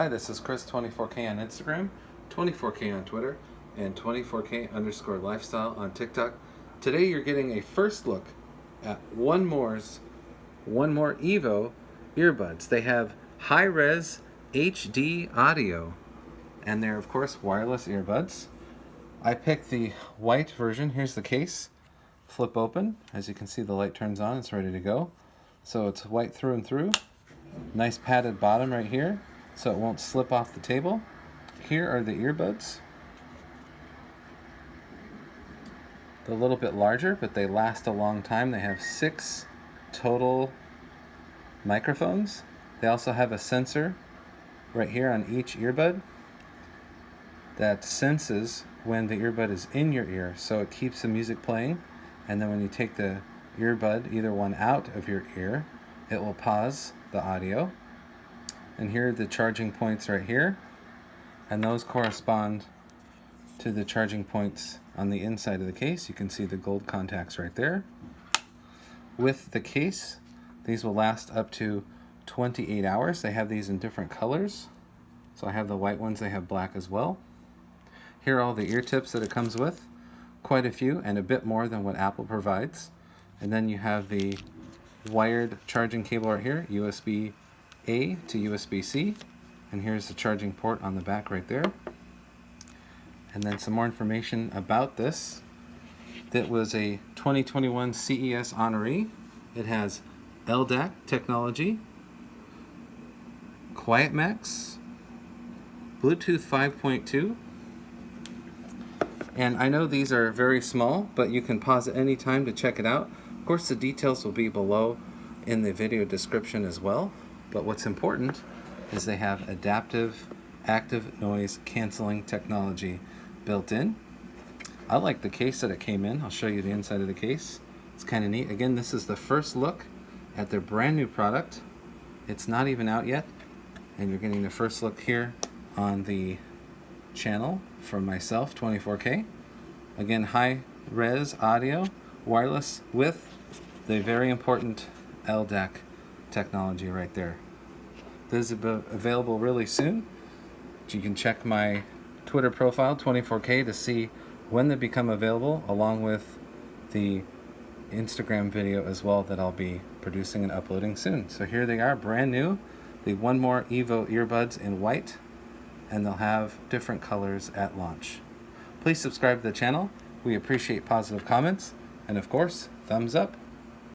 Hi, this is Chris, 24K on Instagram, 24K on Twitter, and 24K_lifestyle on TikTok. Today you're getting a first look at 1More's 1More EVO earbuds. They have high-res HD audio, and they're of course wireless earbuds. I picked the white version. Here's the case. Flip open. As you can see, the light turns on. It's ready to go. So it's white through and through. Nice padded bottom right here, so it won't slip off the table. Here are the earbuds. They're a little bit larger, but they last a long time. They have 6 total microphones. They also have a sensor right here on each earbud that senses when the earbud is in your ear, so it keeps the music playing, and then when you take the earbud, either one, out of your ear, it will pause the audio. And here are the charging points right here, and those correspond to the charging points on the inside of the case. You can see the gold contacts right there. With the case, these will last up to 28 hours. They have these in different colors. So I have the white ones, they have black as well. Here are all the ear tips that it comes with. Quite a few, and a bit more than what Apple provides. And then you have the wired charging cable right here, USB-A to USB-C. And here's the charging port on the back right there. And then some more information about this. That was a 2021 CES honoree. It has LDAC technology, QuietMAX, Bluetooth 5.2, and I know these are very small, but you can pause at any time to check it out. Of course, the details will be below in the video description as well, but what's important is they have adaptive active noise canceling technology built in. I like the case that it came in. I'll show you the inside of the case. It's kind of neat. Again, this is the first look at their brand new product. It's not even out yet, and you're getting the first look here on the channel from myself, 24K. Again, high res audio, wireless with the very important LDAC technology right there. This is available really soon. You can check my Twitter profile, 24K, to see when they become available, along with the Instagram video as well that I'll be producing and uploading soon. So here they are, brand new, the 1More EVO earbuds in white, and they'll have different colors at launch. Please subscribe to the channel. We appreciate positive comments, and of course, thumbs up.